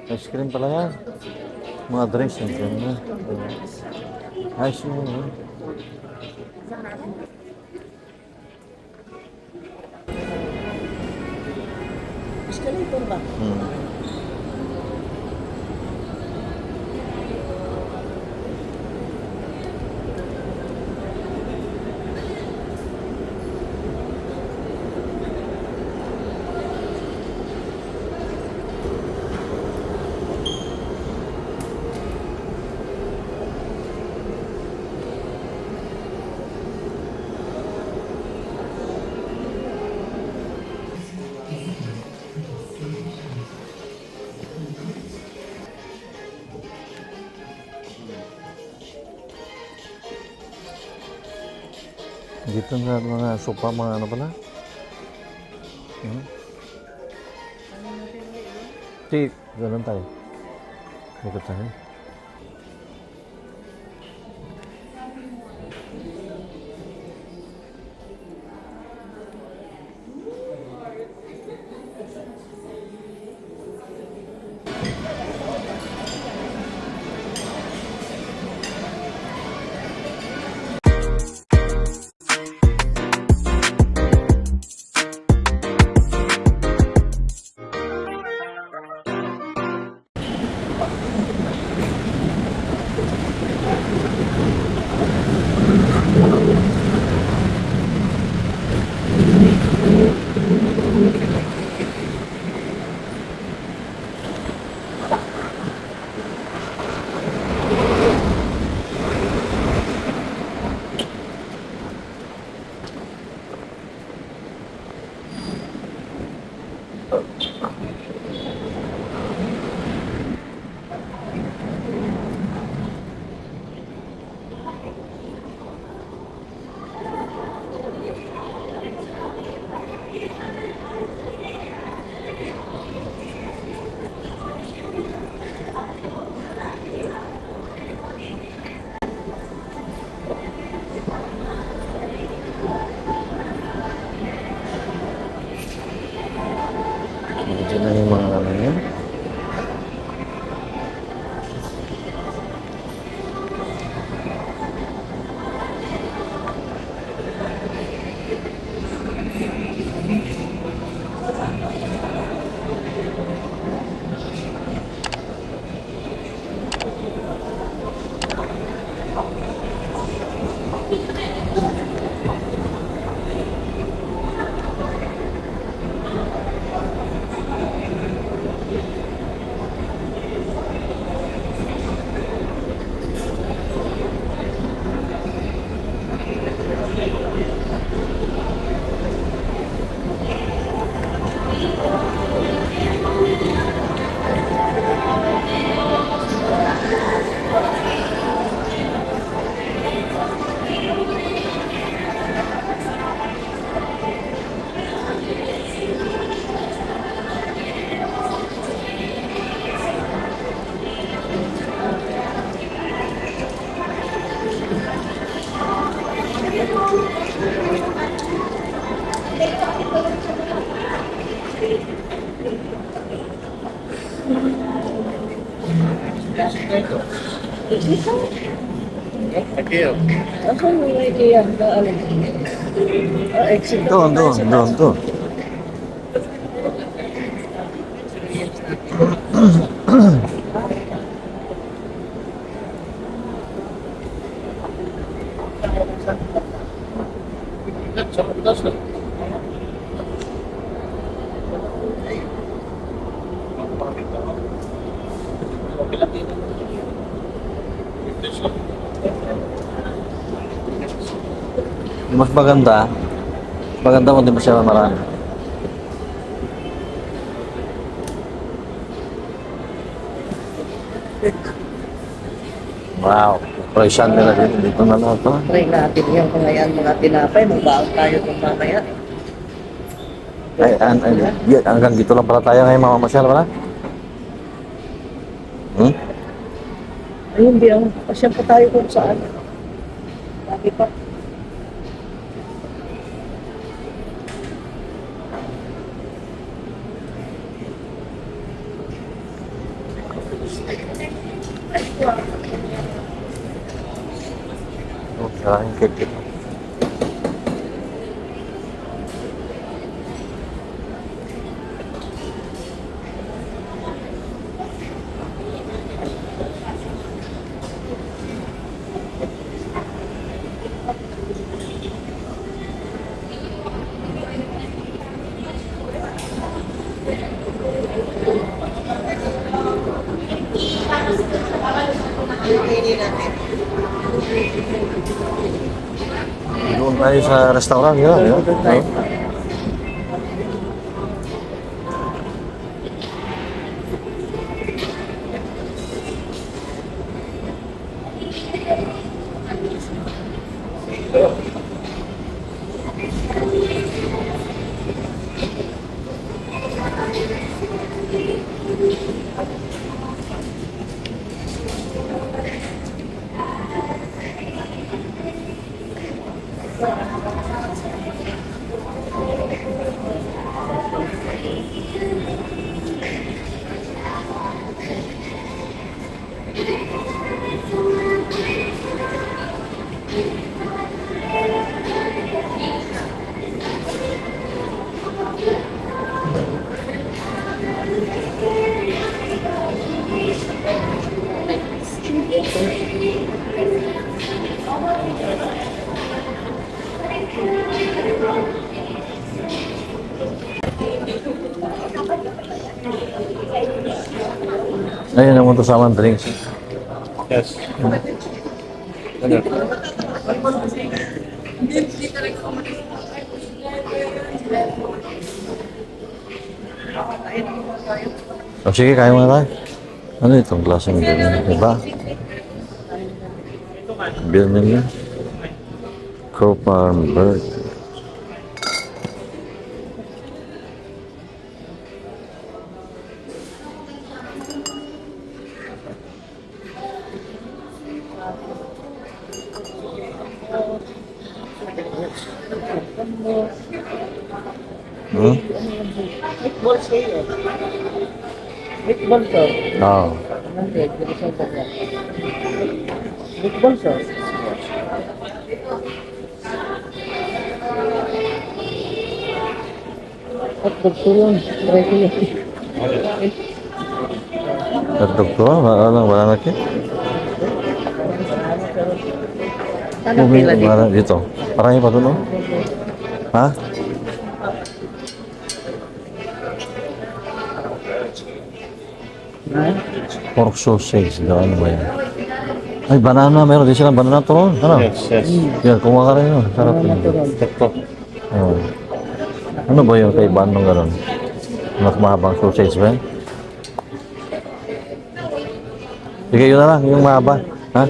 Ice cream pala yan. Mga drinks yan. Ganyan. Ice cream yun. Escalator ba? Dito na mga sopa, mga ano pala. Tik, ganun tayo. Ikot tayo. Diyan na yung mga ano yan. Asan yung idea na ano? Exit na Doon, tayo doon, sa doon, taas. doon. Mas maganda kung di masyadong marami. Wow, presyan nila dito na lang ito. Try natin yung mga tinapay. Magbaon tayo kung mamaya. Hanggang dito lang pala tayo ngayon mamamasyal pala. Ayun, di ang pasya pa tayo kung saan. Lagi pa. Oh, maraming cake dito. Doon tayo sa restaurant, yun. Yun. Doon tayo. Ayun naman to sa mga drinks. Yes. Ano? O sige, kaya mo na tayo. Ano itong klaseng ganyan? Diba? Bill nila. Co-farm bird. Hmm? Meatball sa'yo. Meatball to. Oo. Hindi, hindi siya ganyan. Meatball to. At dugto yun. Try ko yun. Tagtog to, wala na kit. Ano pila dito? Dito. Parang pa doon, no? Ha? Ha? Pork sausage. Ano ba yan? Ay, banana. Meron din silang banana turon. Ano? Yes, yes. Yan, kumuha ka rin yun. Sarap Ano yun. natural? Sakto. Oo. Ano ba yung kaibahan ng gano'n? Mas mahabang sausage ba yan? Sige, yun na lang. Yung mahaba. Ha?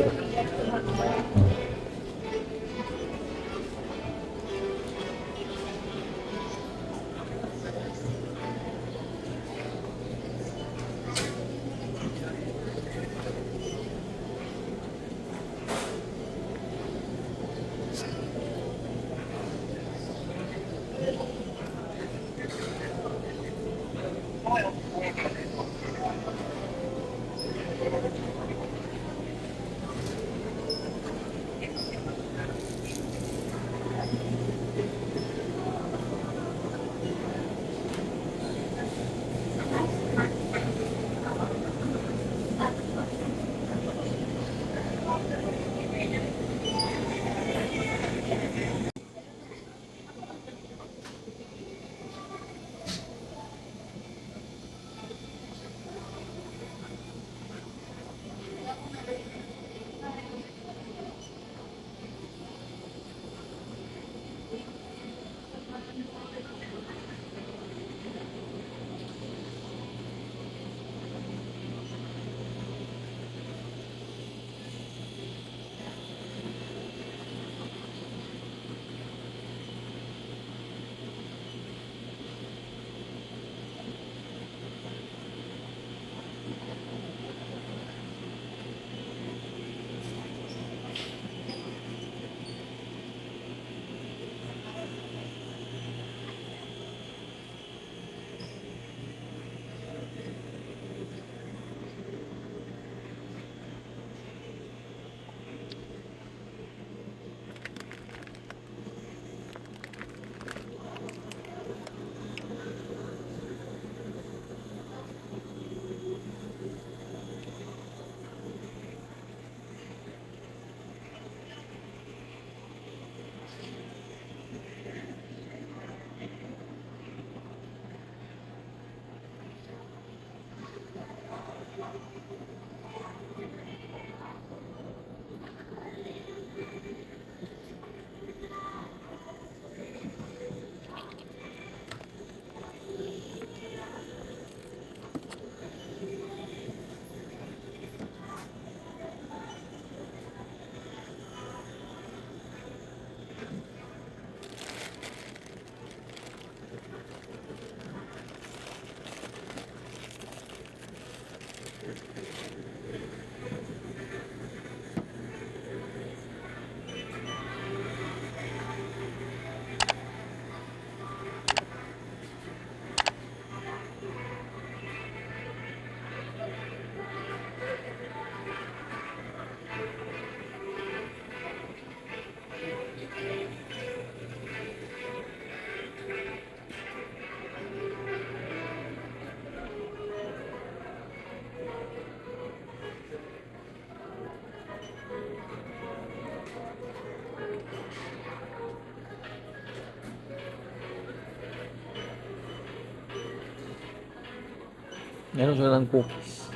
Meron silang cookies.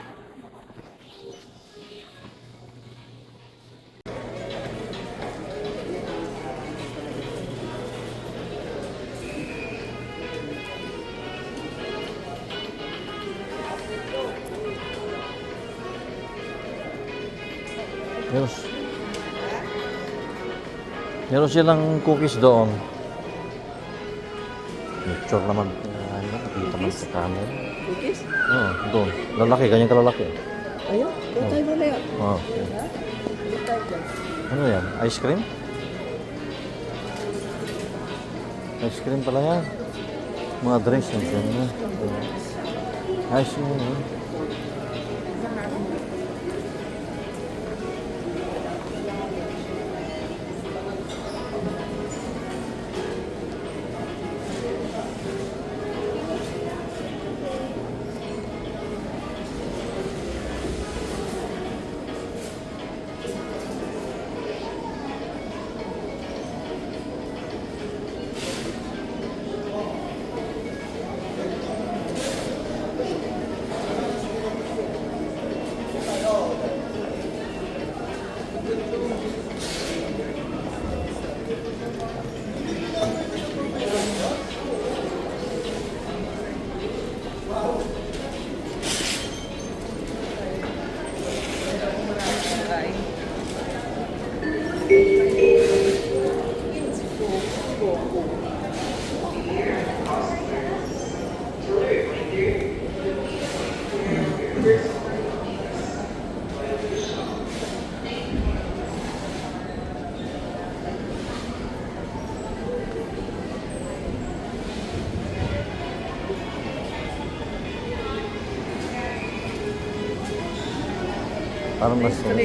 Meron, meron silang cookies doon. Picture naman. Nakita man sa camera. Cookies? Oo, doon. Lalaki, ganyan kalalaki. Ayun, doon tayo mo na yun. Oo. Ha? Doon tayo dyan. Ano yan? Ice cream? Ice cream pala yan. Mga drinks yan. Ice cream yan.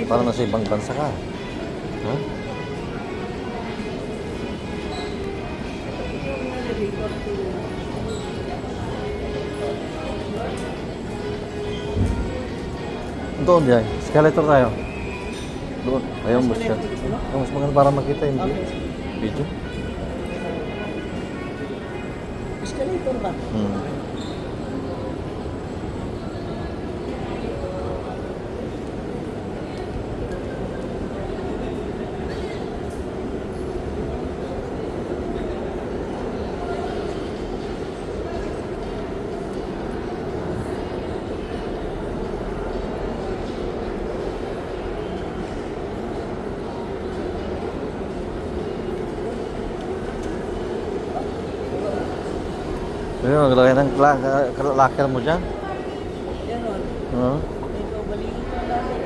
Parang nasa ibang bansa ka. Ha? Doon yan. Escalator tayo. Doon. Ayaw mo siya. Mas maganda para makita yung video. Escalator ba? Ayun, maglagay ng locker mo dyan. Yan o. Oo. Ito, balikin ko namin.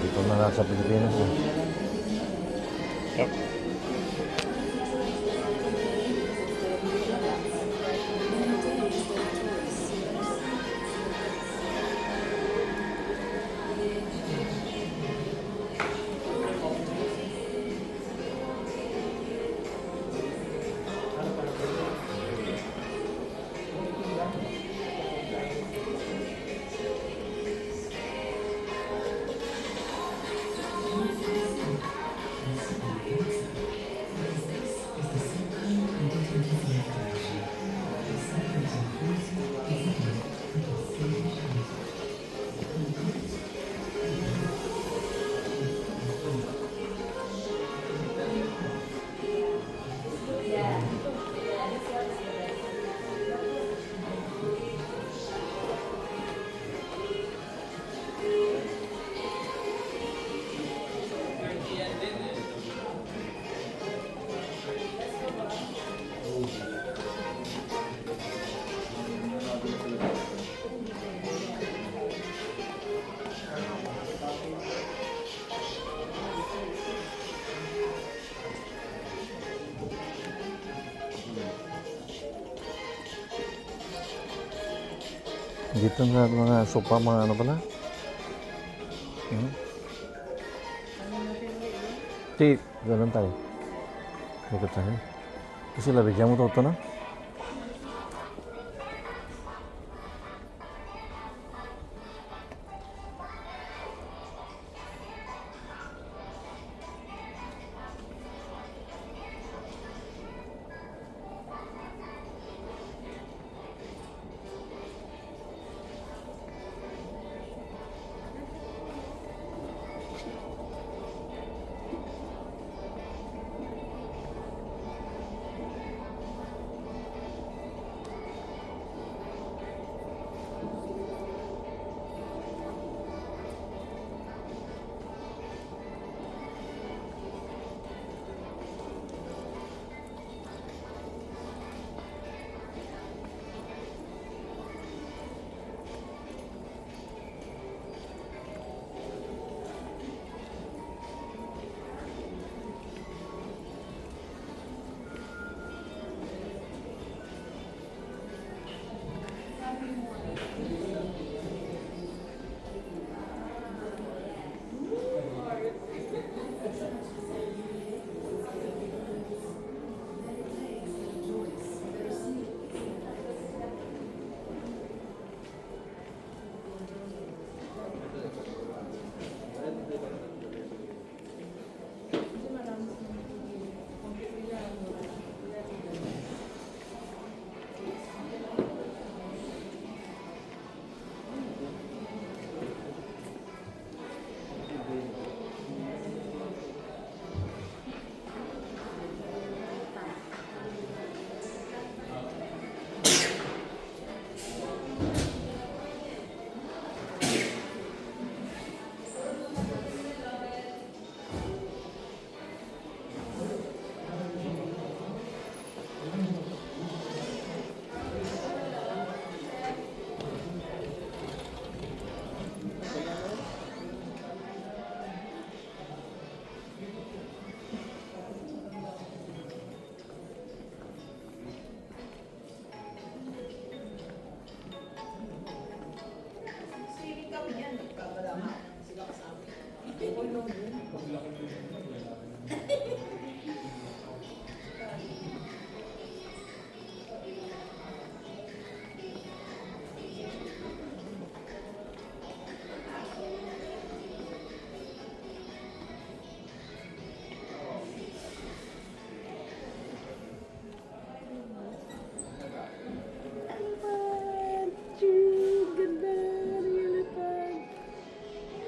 Dito na lang sa Pilipinas. Yep. Dito na mga sopa, mga ano pala. Hmm. Di, jalan tayo. Ikot tayo. Kasi labigyan mo ito na.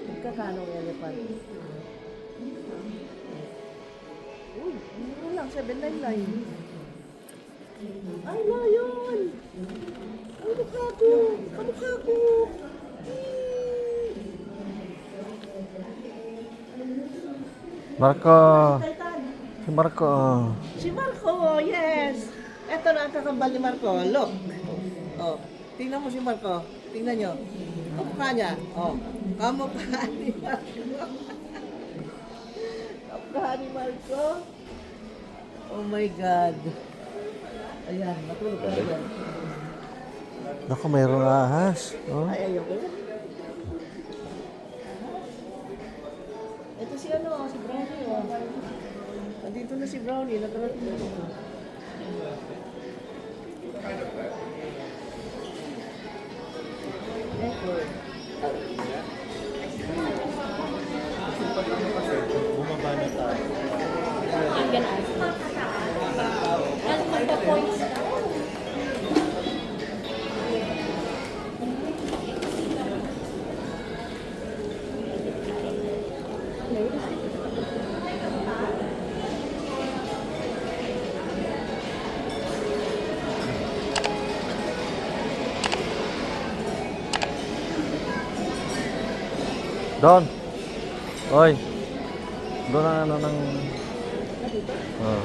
Magkakano ang elephant? Uy, ano lang, 799. Ay, lion! Ay, mukha ko! Kamukha ko! Marco. Titan! Si Marco. Si Marco, yes! Ito na ang kakambal ni Marco. Look! Oh, tingnan mo si Marco. Tingnan nyo. Kamukha niya. Oh, kamukha ni Marco. Kamukha ni Marco. Oh my God. Ayan, matulog ka na dyan. Naku, mayroong ahas. Oh. Ay, ayoko. Ito si ano, si Brownie. Oh. Andito na si Brownie. Nakarating na dito. Bumaba na tayo. Don. Oy. Doon ang ano ng... Oh.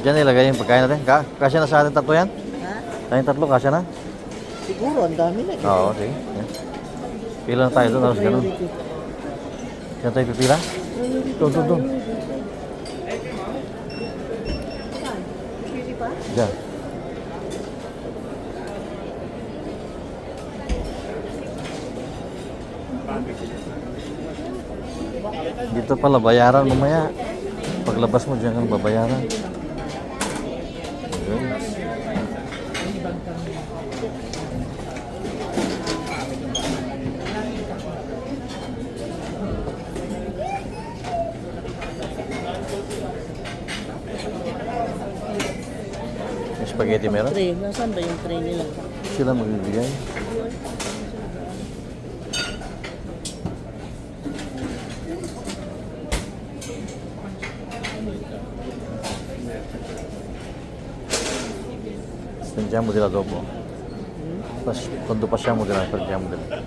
Diyan nilagay yung pagkain natin. Kasya na sa atin tatlo yan? Ha? Tayong tatlo, kasya na? Siguro, ang dami na. Oo, sige. Yan. Pila na tayo doon, tapos ganun. Diyan tayo pipila? Doon. Pili pa? Diyan. Dito pala, bayaran mamaya. Paglabas mo dyan kang babayaran. Ayun. May spaghetti meron? Tray. Nasaan ba yung tray nila? Sila magbibigay. Prendiamo della dopo. Quando passiamo della prendiamo della.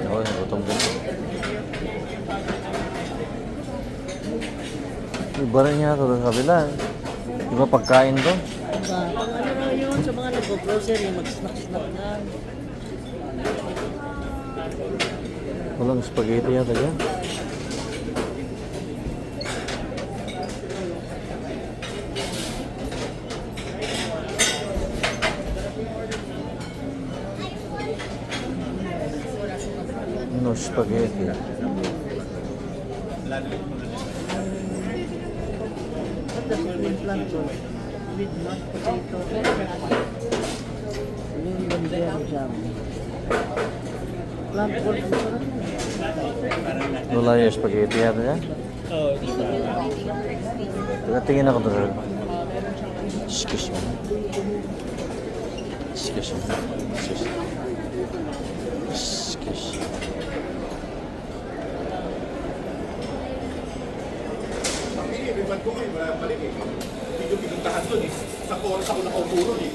Oo, gutom din. Iba rin yata doon sa kabila. Iba pagkain doon. Ano raw yun sa mga nagpo-grocery, mag-snack-snack na. Walang spaghetti yata dyan. No spaghetti. What does it mean, planton? With mashed potato. Yung lumber jam. Planton, ang sarap yun. Wala yung spaghetti yata dyan. Tingin ako doon. Excuse me. Excuse me. Excuse me. Excuse me. Riban ko ngayon, wala balik eh. Hindi ko pinuntahan doon eh. Sa oras ako nakaupo doon eh.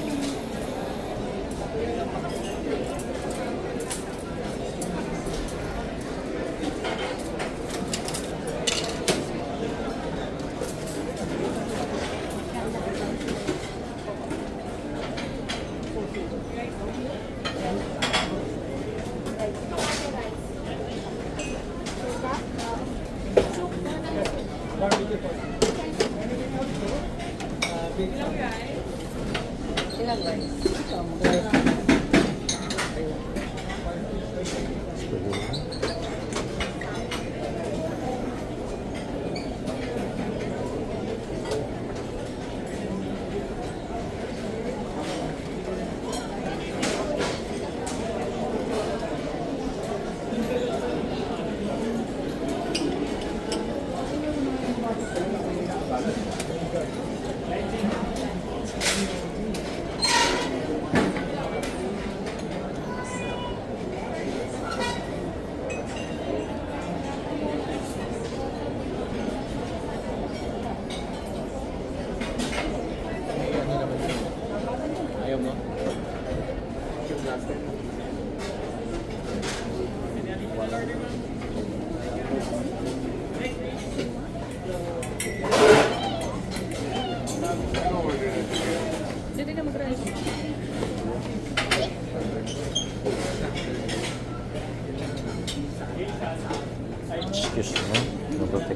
Excuse me. Mabuti.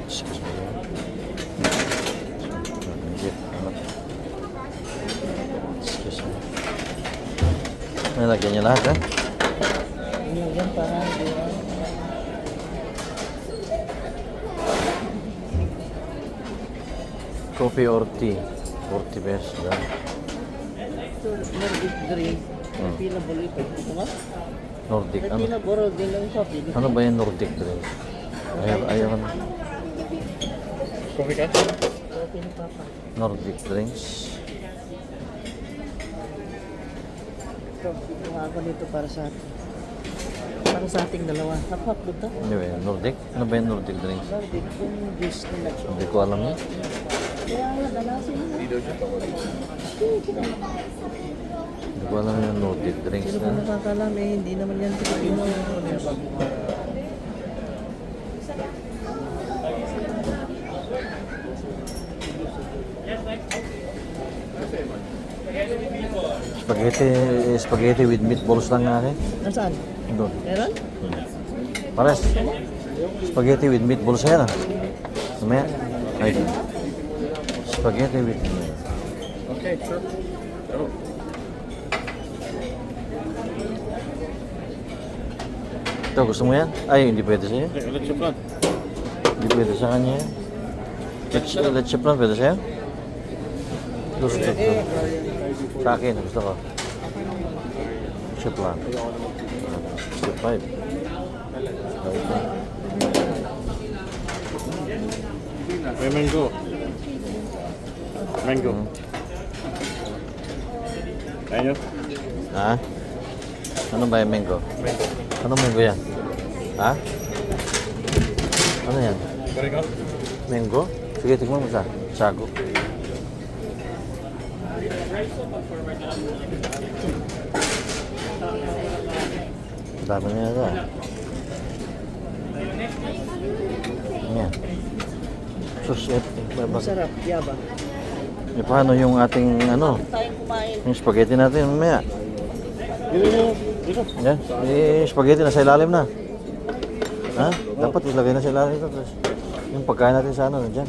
Excuse me. Excuse me. Nalagyan niyo lahat, eh? Yan para Coffee or tea? 40 pesos. Yan. Nordic drink. Pila balik pa. Ito nga? Nordic. Ano? Pila borol din lang siya. Ano ba yung Nordic drink? Ayaw. Coffee ka? Pinapapa. Nordic drinks. Ito, kuha ako nito para sa atin. Para sa ating dalawa. Hap-hap dito. Ano ba yun? Nordic? Ano ba yung Nordic drinks? Nordic, yung juice nila. Hindi ko alam yun. Kaya nga, galasin mo. Hindi ko alam yung Nordic drinks Sino na. ba nakakalam eh, hindi naman yan Pilipino. Spaghetti with meatballs lang nga eh. Nasaan? Doon. Meron? Pares. Spaghetti with meatballs yan ah. Mamaya. Ay. Spaghetti with Okay, sure. Oh. Ito, gusto mo yan? Ay, hindi pwede sa'yo. Okay, let's chip on. Hindi pwede sa kanya yan. Let's chip lang, pwede sa'yo? Gusto ko. Sa akin, gusto ko. Chip lang. Chip 5. May mango. Mango. Ayo. Ha? Ano ba yung mango? Anong mango yan? Ha? Ano yan? Mango. Mango? Sige, tignan mo sa sago. Dami niya ito. Ano yan? Sus, Masarap, yaba. paano yung ating ano? Tayong kumain. Yung spaghetti natin mamaya. Dito. Yan, yung spaghetti nasa ilalim na. Ha? Dapat ilagay na sa ilalim ito. Tapos yung pagkain natin sa ano, dyan.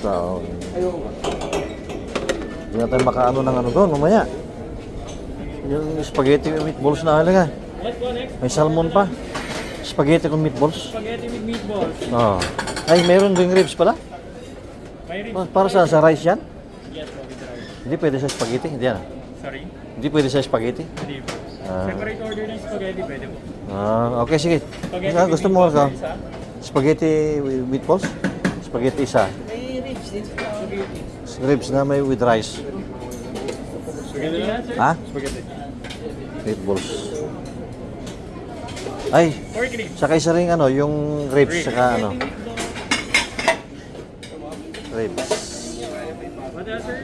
So, hindi na tayo makaano ng ano doon, mamaya. Yung spaghetti with meatballs na halaga. May salmon pa. Spaghetti with meatballs. Spaghetti with meatballs. Oo. Ay, meron ding ribs pala. May ribs. Para sa rice yan? Yes po, with rice. Hindi pwede sa spaghetti. Hindi yan. Sorry? Hindi pwede sa spaghetti. Hindi po. Ah. Separate order ng spaghetti, pwede po. Okay, sige. Spaghetti Ah, with gusto mo meatballs, ka? isa. Spaghetti with meatballs? Spaghetti isa. May ribs din. Ribs na may with rice. Spaghetti na? Ha? Spaghetti. Meatballs. Ay, Pork ribs. saka isa rin ano, yung ribs, saka ano, Spaghetti meatballs. ribs. What else, sir?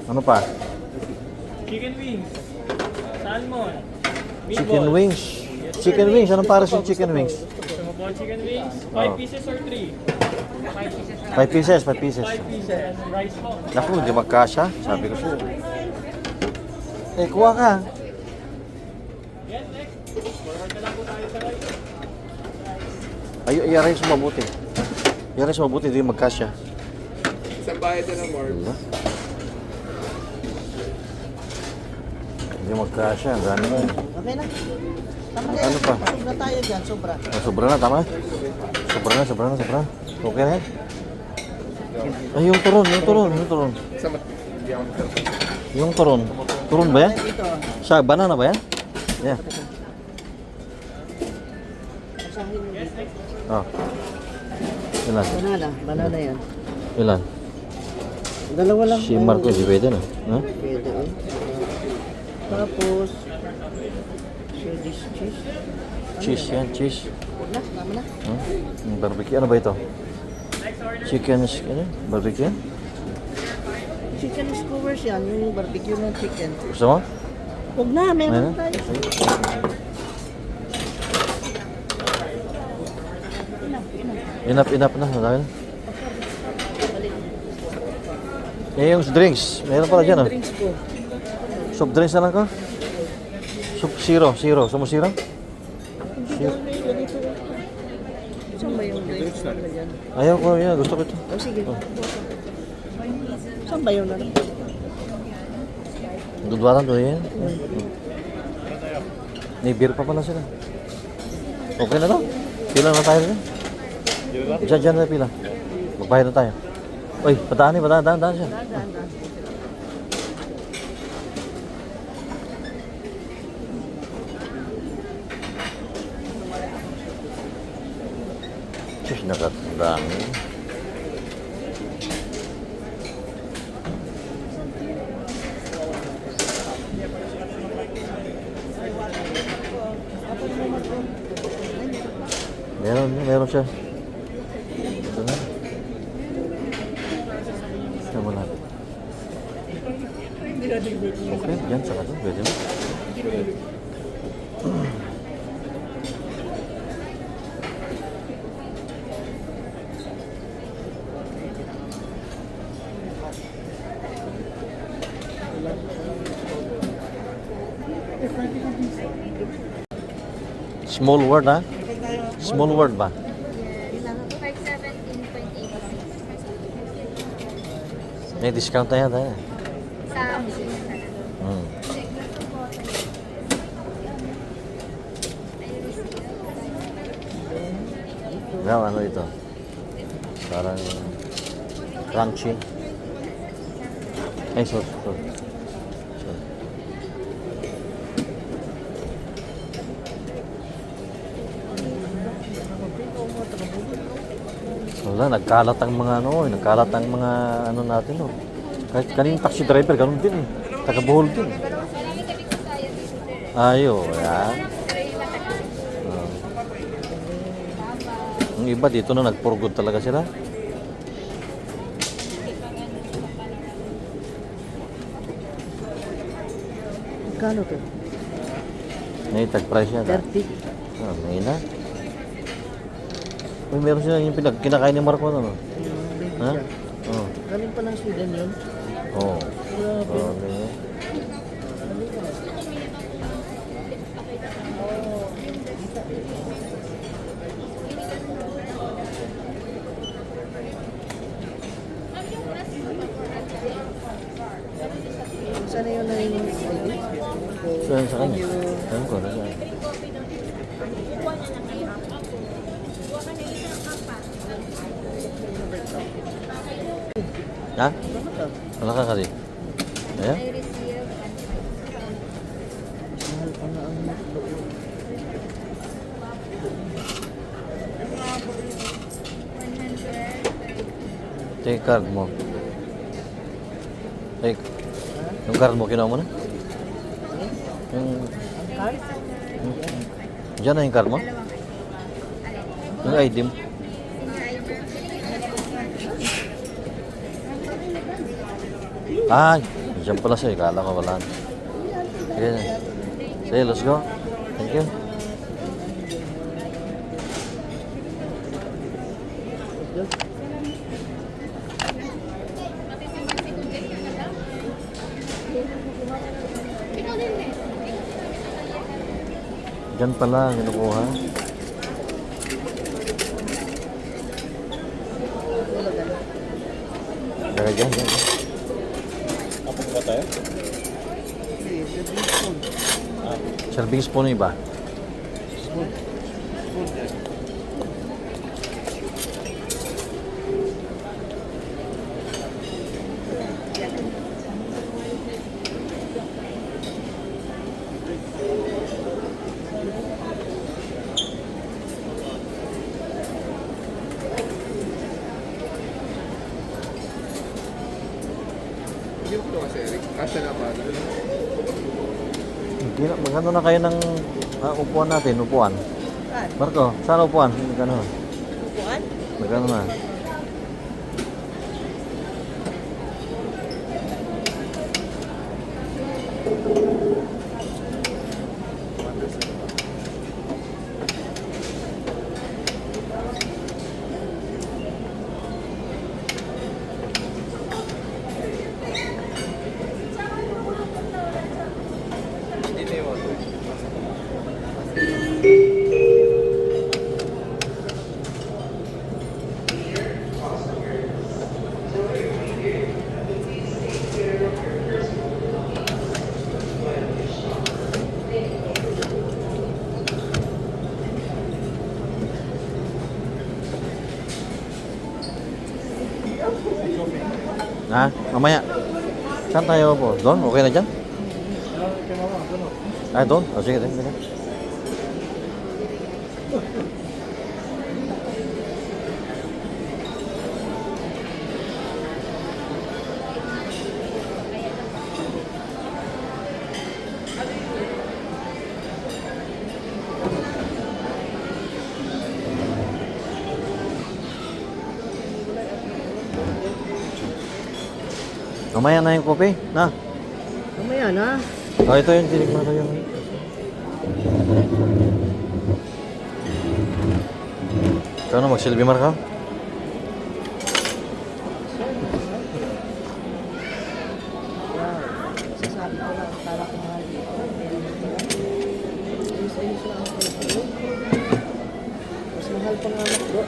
Ano pa? Chicken wings. Salmon. Meatballs. Chicken wings. Chicken wings, anong para sa chicken wings? Gusto mo po ang chicken wings? Oh. 5 pieces or 3? 5 pieces, 5 pieces. 5 pieces. Rice po. Naku, hindi magkasya. Sabi ko sa'yo. Eh, kuha ka. Yes, next. Forward na lang po tayo sa rice. Ay, i-arrange mo mabuti. I-arrange mo mabuti, hindi magkasya. Isang bayad na ng more. Diba? Hindi magkasya. Ang dami na. Okay na. Tama na Ano yan. pa? Sobra tayo dyan, sobra. Sobra na, tama? Sobra na. Okay na yan? Ay, yung turon. Isang hindi ako nagsalita. Yung turon. Turon ba yan? Ito. Sa banana ba yan? Yeah. Asahin mo dito. Oh. Ilan? Banana yan. Ilan? Dalawa lang. Si Marco, hindi pwede na. Ha? Pwede eh. Tapos, Swedish cheese. Cheese yan, cheese. Na, tama na. Huh? Yung barbecue, ano ba ito? Chicken, ano? Barbecue? Chicken skewers yan, yung barbecue ng chicken. Gusto mo? Huwag na, meron Ayun. tayo. Enough na. Dahil. Eh, yung drinks. Meron pala dyan, oh. Drinks ko. Soft drinks na lang ka? Zero. Gusto mo zero? Zero. Saan ba yung drinks na dyan? Ayaw ko yan. Gusto ko ito. Oh, sige. Saan ba yun na? Dudwaran to yan. May beer pa pala sila. Okay na to? Pila na tayo rin. Diyan na pila. Magbayad na tayo. Uy, daan siya. Diyos, nakatandaan. Meron siya. Ito na. Ito mo lang. Okay, dyan sa kato. Pwede na. Small word, ha? Small word ba? 517.86. May discount na yata. Sa machine na lang. Hmm. Wow, ano ito? Parang crunchy. Ay, sorry. Wala, nagkalat ang mga nagkalat ang mga natin, no. Kahit kaning taxi driver, ganun din eh. Taga Bohol din. Marami kami kasaya dito, sir. Ayo, yan. Pero yung matagal. Yung iba dito na nagpurgod talaga sila. Kano to? May tag-price yan. 30. May na. Uy, meron sila yung kinakain ni Marco, ano? Ha? Oo. Galing pa ng Sweden yun. Oo. Grabe. Oo, ganyan. Sana yun na yung So, yan sa kanya. Alam ko, nasaan. Ha? Wala ka kasi. Ayan? I receive mahal pa na ang Take card mo. Take. Yung card mo, kinuha mo na? Yung... card? Diyan na yung card mo? Yung ID mo? Ay, diyan pala siya. Kala ko wala. Sige. Sige, let's go. Thank you. Diyan pala, kinukuha. Diyan. Tapos ba tayo? Serving spoon yung iba. Hindi ko kasi, Eric. Kasya na ba? Magkano na kayo ng upuan natin, upuan? Saan? Marco, saan upuan? Magkano? Upuan? Magkano na? Ha? Mamaya. Saan tayo po? Doon? Okay na dyan? Ay, doon? O, sige. Sige. Mamaya na yung kopi. Na. Mamaya na. Oh, ito yung tinikman ko yung... Ikaw na, magsilbi Marco. Sasabi ko lang, para ko mahal dito. Ayos-ayos lang ako dito. Mas mahal pa nga ako.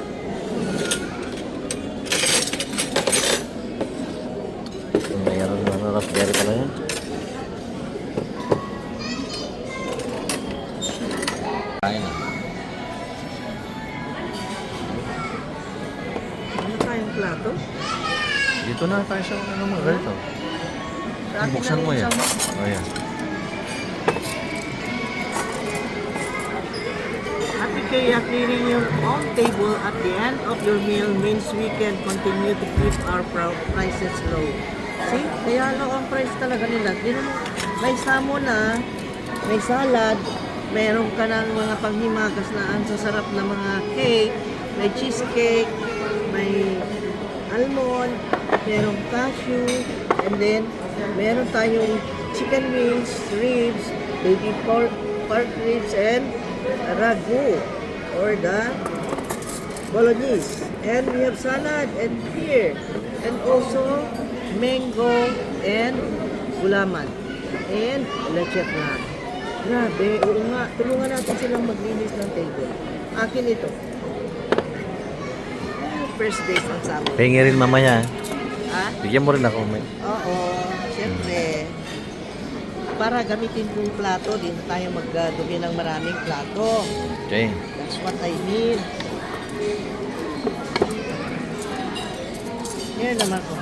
Mayroon na raspberry pala yan. Kain na. Ano tayong plato? Dito na tayo sa ano mo, ganito. Sa akin Buksan na mo rin yan. sa- Oh, yan. Happy Kaya clearing your own table at the end of your meal means we can continue to keep our prices low. See? Kaya low ang price talaga nila. May salmon na, may salad, meron ka ng mga panghimagas na ang sasarap na mga cake, may cheesecake, may almond, merong cashew, and then meron tayong chicken wings, ribs, baby pork ribs, and ragu or the bolognese. And we have salad and beer, and also mango and gulaman and leche flan. Grabe, oo nga, tulungan natin silang maglinis ng table. Akin ito. First days ng summer. Pahingi rin mamaya. Ha? Bigyan mo rin ako. May... Oo, siyempre. Para gamitin kong plato, din tayo magdumi ng maraming plato. Okay. That's what I mean. Yan naman ko.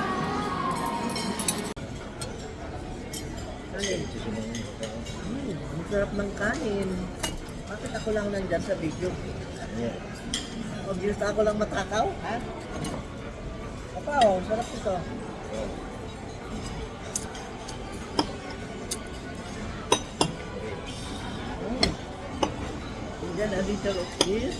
Kanin. Ang sarap ng kanin. Bakit ako lang nandyan sa video? Obvious ako lang matakaw, ha? Papaw, sarap ito. And then a little of this.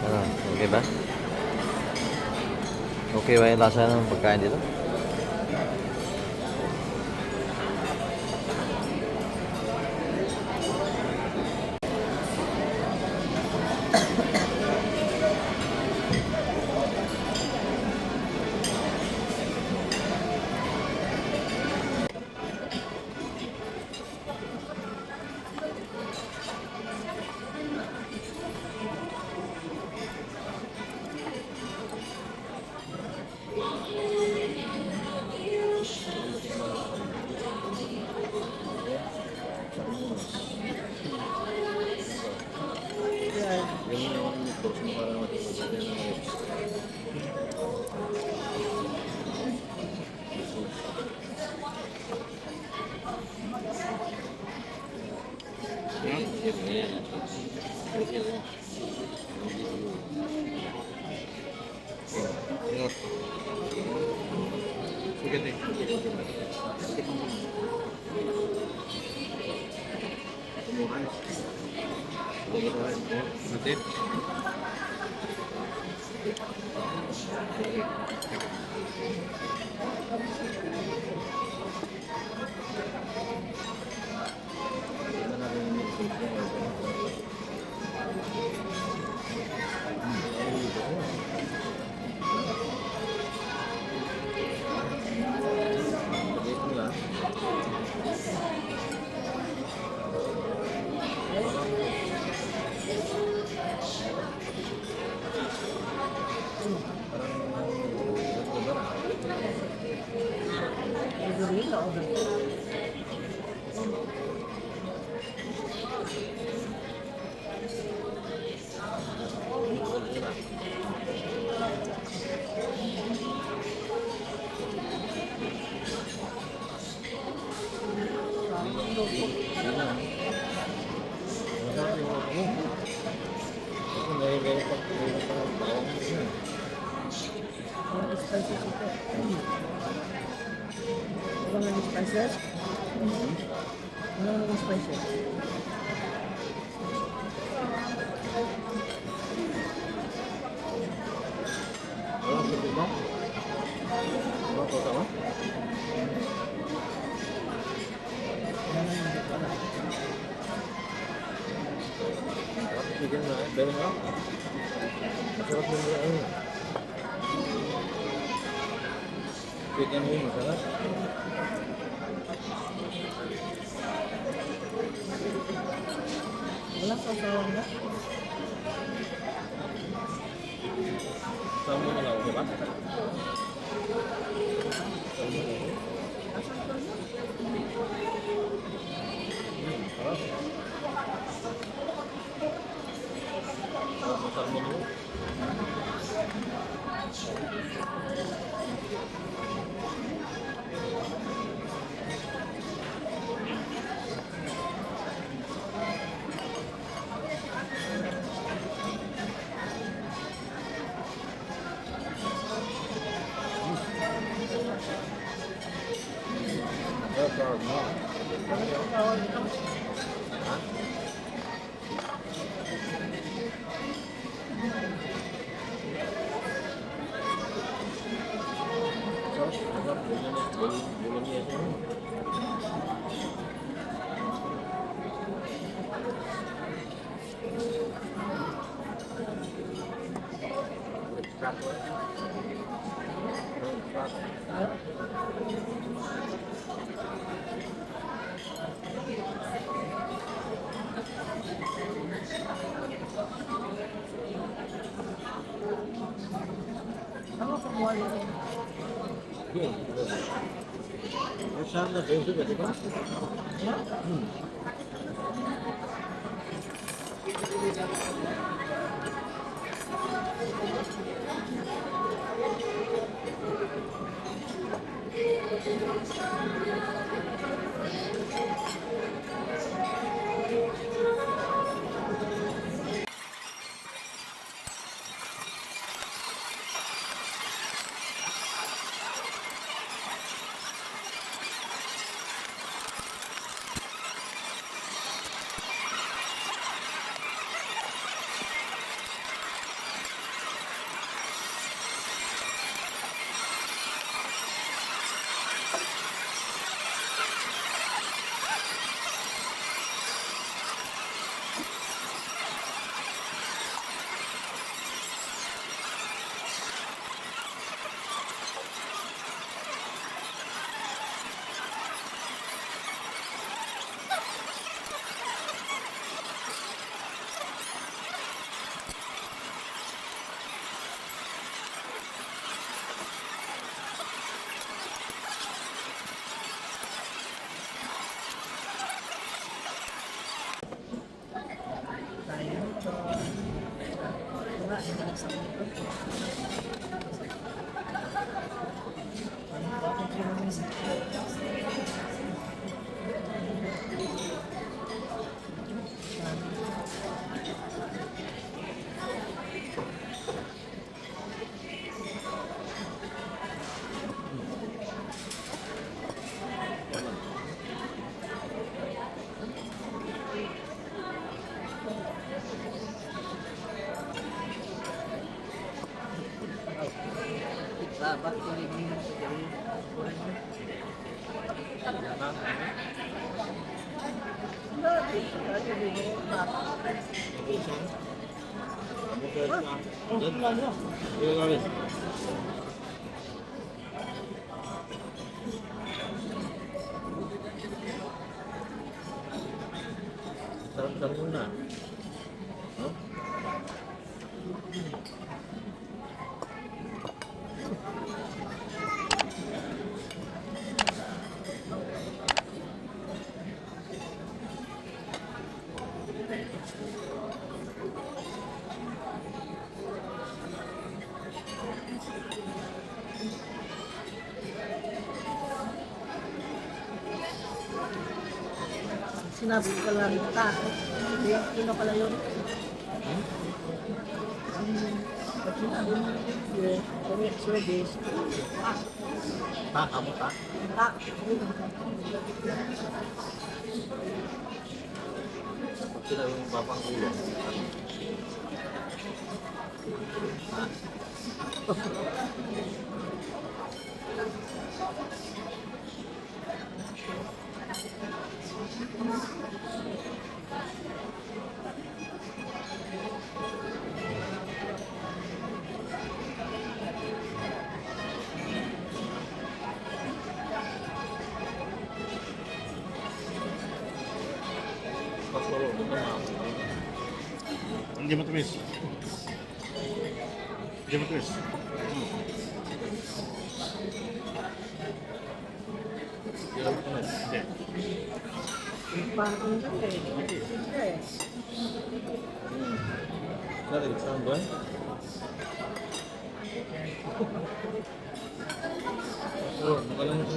Ano, okay ba? Okay ba yung lasa ng pagkain dito? luto. Hindi na. Masarap yung luto mo. Kasi meron pa ng bawang mo yun. Ang spices ito. Wala nga ng spices? Wala nga ng spices. Walang tubig mo? Walang tota mo? Sarap chicken na eh. Pero nga. Masarap yung mga ano. Chicken wing, masarap. Wala sasawang na. Saan mo na lang, di ba? Sarap. Masarap mo nyo. Sarap mo. Sarap, sarap. Bolognese mo. Ano sa buwan nito? Yun. Saan na kayo di ba? Tayo nito. Wala, hindi na sa nito. Bakit yung mga isa? Babat ko rin yung sa gawin. Kurang mo. Sarap-sarap muna. No? sinabi ko pala rin ta. Sino pala yun? Pag sinabi mo yung correct service, Amo ta. ta. Pag sila yung papanggulo. Pasolo, Hindi mo tumis. Hindi mo tumis. Hindi. Parang eh. Sorry, saan ba? Oh, nakalang ito.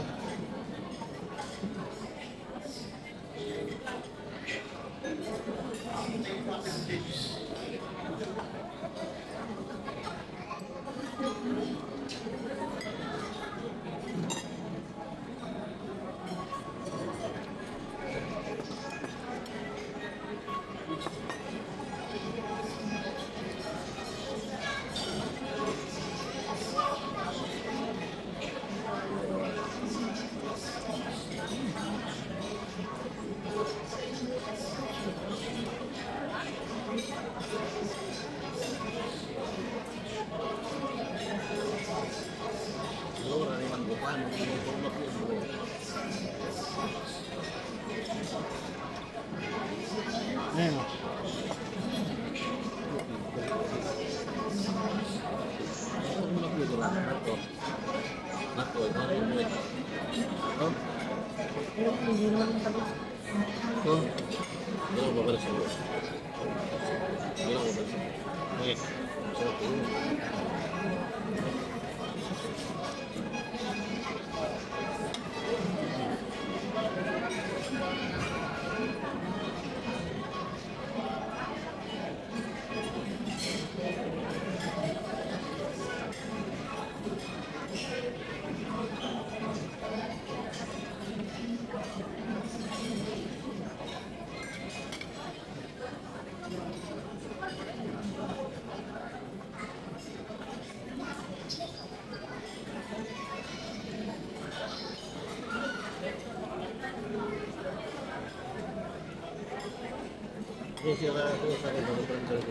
Siguro na naman bukan, tinutulog yun bro. Ayun o. Tinutulog yun lang, nato. Nato, ito na yung wait. Oh, Hindi naman sabi. oh. Dito ko babalik sa bro. Dito ko babalik sa bro. Okay. Sarap yun. Ini sila ito sa akin, babalik ko.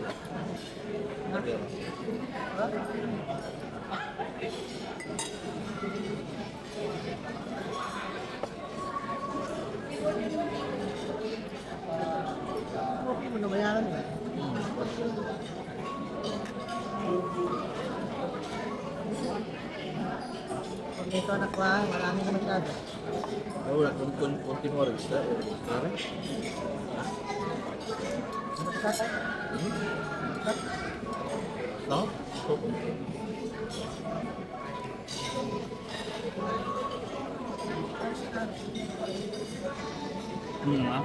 Okay mo nabayaran eh. Pag ito nakuha, marami na masyado. Oh, wala kung continue rin sa kare. Tatay. No? Ha?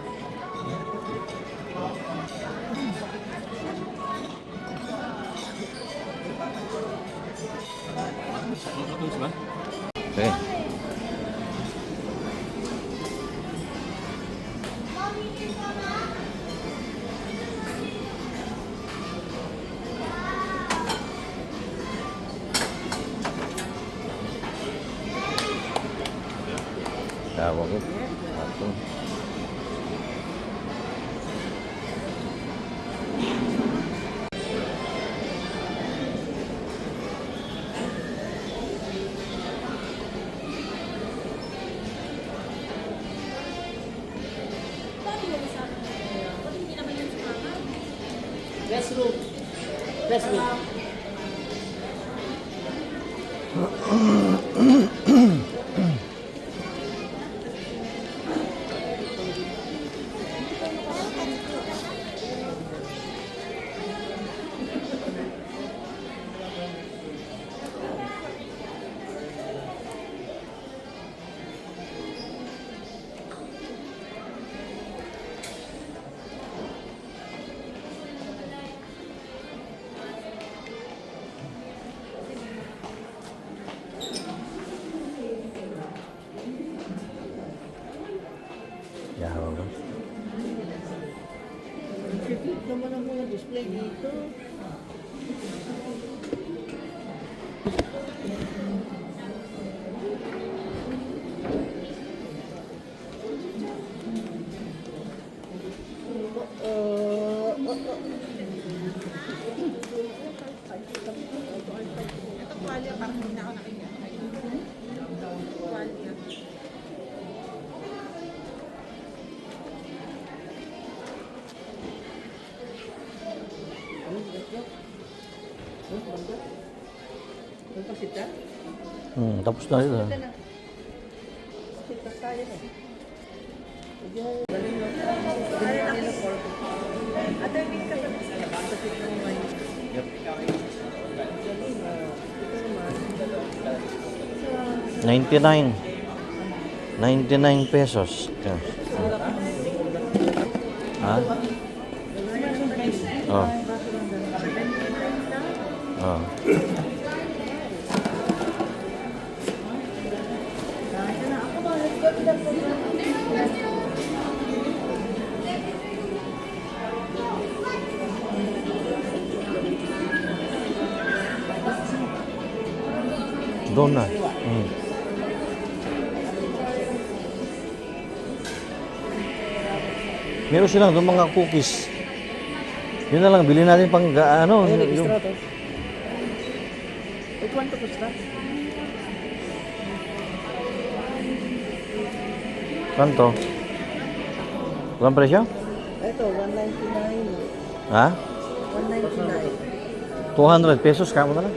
Tumis ba? Okay. Tawag ko. Ato. Restroom. Restroom. Cute naman ang mga display dito. Tapos na ito. $99 pesos. Yes. Ha? Oh. Oh. Doon na. Meron silang doon mga cookies. Yun na lang, bilhin natin pang ano. Yung... Quanto costa? Kanto? Walang presyo? Ito, 199. Ha? 199. 200 pesos, kamo na lang.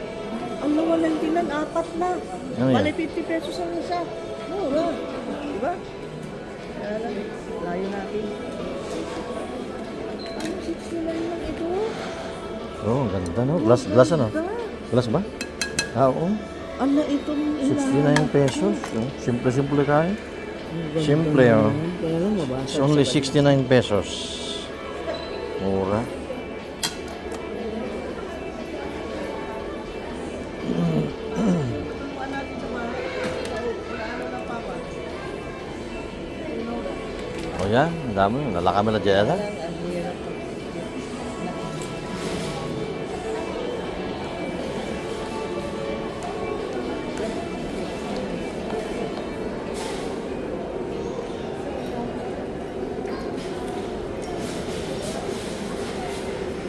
Ang 199, apat na. Ano yan? Bali 50 pesos ang isa. Mura. Diba? Kaya lang, layo natin. Ano, 69 lang ito? Oh, ganda no. Glass ano? Glass ba? Oo. Ano itong 69 pesos. Oh, simple kain. Simple, oh. Kaya lang mabasa. It's only 69 pesos. Mura. O yan, ang dami. Nalaka mo na dyan. Ha?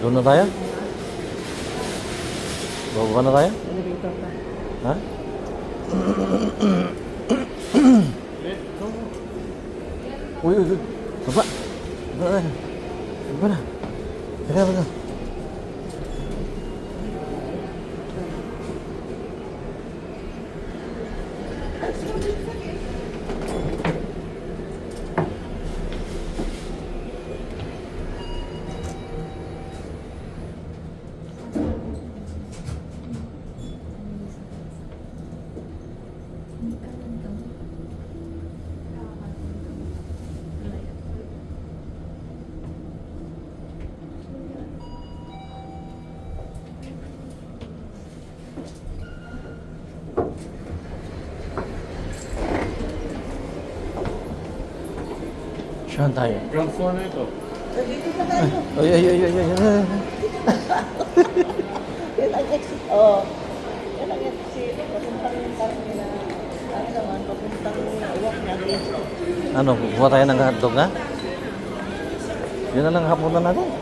Doon na tayo? Bababa na tayo? Elevator na. Ha? Uy. Baba. Baba na. Baba na. Baba na. Saan tayo? Ground floor na ito. Dito na tayo. Ay. Yan ang exit. Oh. Yan ang exit. Papuntang parang na. Ano naman, papuntang uwak na exit. Ano, kuha tayo ng hotdog ha? Yun na lang hapunan natin.